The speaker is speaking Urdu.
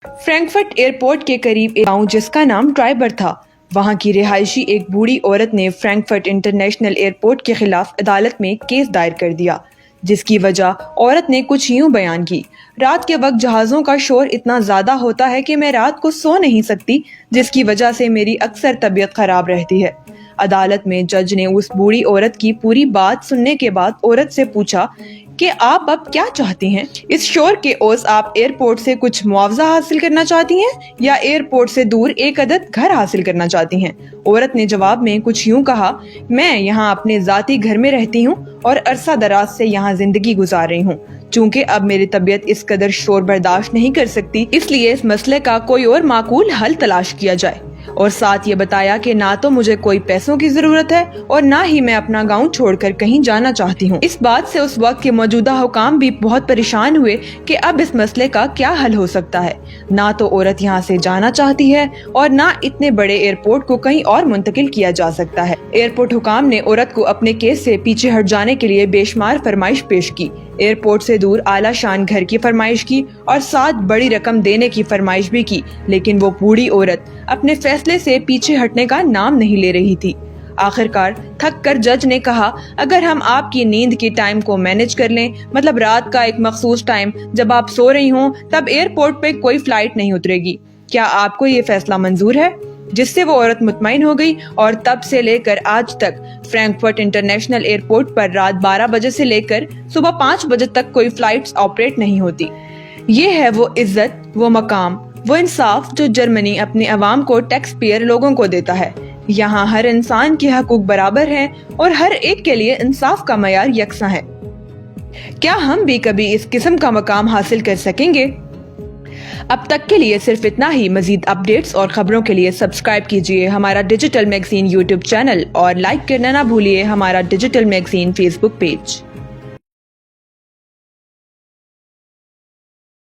فرینکفرٹ ایئرپورٹ کے قریب ایک گاؤں جس کا نام ٹرائبر تھا، وہاں کی رہائشی ایک بوڑھی عورت نے فرینکفرٹ انٹرنیشنل ایئرپورٹ کے خلاف عدالت میں کیس دائر کر دیا، جس کی وجہ عورت نے کچھ یوں بیان کی: رات کے وقت جہازوں کا شور اتنا زیادہ ہوتا ہے کہ میں رات کو سو نہیں سکتی، جس کی وجہ سے میری اکثر طبیعت خراب رہتی ہے۔ عدالت میں جج نے اس بوڑھی عورت کی پوری بات سننے کے بعد عورت سے پوچھا کہ آپ اب کیا چاہتی ہیں؟ اس شور کے عوض آپ ایئرپورٹ سے کچھ معاوضہ حاصل کرنا چاہتی ہیں یا ایئرپورٹ سے دور ایک عدد گھر حاصل کرنا چاہتی ہیں؟ عورت نے جواب میں کچھ یوں کہا: میں یہاں اپنے ذاتی گھر میں رہتی ہوں اور عرصہ دراز سے یہاں زندگی گزار رہی ہوں۔ چونکہ اب میری طبیعت اس قدر شور برداشت نہیں کر سکتی، اس لیے اس مسئلے کا کوئی اور معقول حل تلاش کیا جائے۔ اور ساتھ یہ بتایا کہ نہ تو مجھے کوئی پیسوں کی ضرورت ہے اور نہ ہی میں اپنا گاؤں چھوڑ کر کہیں جانا چاہتی ہوں۔ اس بات سے اس وقت کے موجودہ حکام بھی بہت پریشان ہوئے کہ اب اس مسئلے کا کیا حل ہو سکتا ہے۔ نہ تو عورت یہاں سے جانا چاہتی ہے اور نہ اتنے بڑے ایئرپورٹ کو کہیں اور منتقل کیا جا سکتا ہے۔ ایئرپورٹ حکام نے عورت کو اپنے کیس سے پیچھے ہٹ جانے کے لیے بے شمار فرمائش پیش کی، ایئرپورٹ سے دور اعلیٰ شان گھر کی فرمائش کی اور ساتھ بڑی رقم دینے کی فرمائش بھی کی، لیکن وہ بوڑھی عورت اپنے فیصلے سے پیچھے ہٹنے کا نام نہیں لے رہی تھی۔ آخرکار تھک کر جج نے کہا: اگر ہم آپ کی نیند کے ٹائم کو مینج کر لیں، مطلب رات کا ایک مخصوص ٹائم جب آپ سو رہی ہوں، تب ایئرپورٹ پہ کوئی فلائٹ نہیں اترے گی، کیا آپ کو یہ فیصلہ منظور ہے؟ جس سے وہ عورت مطمئن ہو گئی اور تب سے لے کر آج تک فرینکفرٹ انٹرنیشنل ایئرپورٹ پر رات 12 بجے سے لے کر صبح 5 بجے تک کوئی فلائٹس آپریٹ نہیں ہوتی۔ یہ ہے وہ عزت، وہ مقام، وہ انصاف جو جرمنی اپنے عوام کو ٹیکس پیئر لوگوں کو دیتا ہے۔ یہاں ہر انسان کے حقوق برابر ہیں اور ہر ایک کے لیے انصاف کا معیار یکساں ہے۔ کیا ہم بھی کبھی اس قسم کا مقام حاصل کر سکیں گے؟ اب تک کے لیے صرف اتنا ہی۔ مزید اپڈیٹس اور خبروں کے لیے سبسکرائب کیجیے ہمارا ڈیجیٹل میگزین یوٹیوب چینل اور لائک کرنا نہ بھولیے ہمارا ڈیجیٹل میگزین فیس بک پیج۔